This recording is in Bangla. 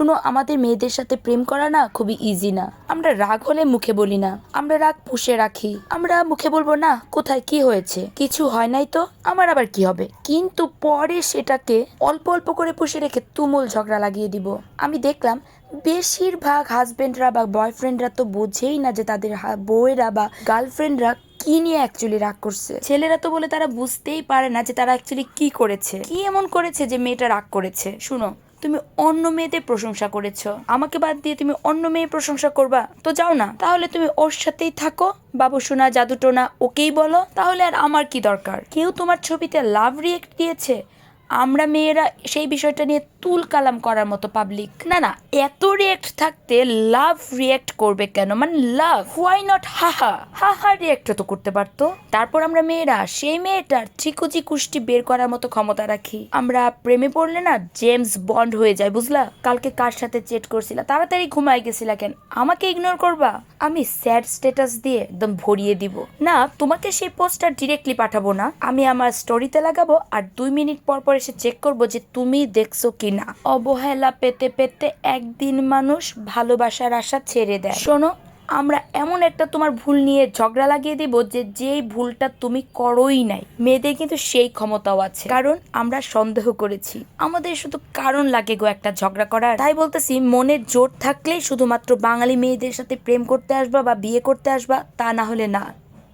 শুনো, আমাদের মেয়েদের সাথে প্রেম করা না খুবই ইজি না। আমরা রাগ হলে মুখে বলি না, আমরা রাগ পুষে রাখি। আমরা মুখে বলবো না কোথায় কি হয়েছে, কিছু হয় নাই তো, আমার আবার কি হবে, কিন্তু পরে সেটাকে অল্প অল্প করে পুষে রেখে তুমুল ঝগড়া লাগিয়ে দিব। আমি দেখলাম বেশিরভাগ হাজবেন্ডরা বা বয়ফ্রেন্ডরা তো বোঝেই না যে তাদের বউয়েরা বা গার্লফ্রেন্ডরা কি নিয়ে অ্যাকচুয়ালি রাগ করছে। ছেলেরা তো বলে তারা বুঝতেই পারে না যে তারা অ্যাকচুয়ালি কি করেছে, কি এমন করেছে যে মেয়েটা রাগ করেছে। শুনো, তুমি অন্য মেয়েদের প্রশংসা করেছো, আমাকে বাদ দিয়ে তুমি অন্য মেয়ের প্রশংসা করবা? তো যাও না, তাহলে তুমি ওর সাথেই থাকো, বাবু সোনা জাদুটোনা ওকেই বলো, তাহলে আর আমার কি দরকার? কেউ তোমার ছবিতে লাভ রিয়েক্ট দিয়েছে, আমরা মেয়েরা সেই বিষয়টা নিয়ে তুল কালাম করার মতো পাবলিক না। না, এত রিয়েক্ট থাকতে লাভ রিয়েক্ট করবে কেন? মানে love, why not haha? Haha react তো করতে পারতো। তারপর আমরা মেয়েরা সেই মেয়েটার চিকুচি কুষ্টি বের করার মতো ক্ষমতা রাখি। আমরা প্রেমে পড়লে না জেমস বন্ড হয়ে যায়, বুঝলা? কালকে কার সাথে চেট করছিলা, তাড়াতাড়ি ঘুমাই গেছিলা কেন, আমাকে ইগনোর করবা? আমি স্যাড স্ট্যাটাস দিয়ে একদম ভরিয়ে দিব না, তোমাকে সেই পোস্টটা ডিরেক্টলি পাঠাবো না, আমি আমার স্টোরিতে লাগাবো, আর 2 মিনিট পর পর এসে চেক করবো যে তুমি দেখছো কিনা। অবহেলা পেতে পেতে একদিন মানুষ ভালোবাসার আশা ছেড়ে দেয়। শোনো, আমরা এমন একটা তোমার ভুল নিয়ে ঝগড়া লাগিয়ে দিব যে যেই ভুলটা তুমি করোই নাই। মেয়েদের কিন্তু সেই ক্ষমতাও আছে, কারণ আমরা সন্দেহ করেছি। আমাদের শুধু কারণ লাগে গো একটা ঝগড়া করার। তাই বলতেছি, মনের জোর থাকলেই শুধুমাত্র বাঙালি মেয়েদের সাথে প্রেম করতে আসবা বা বিয়ে করতে আসবা, তা না হলে না।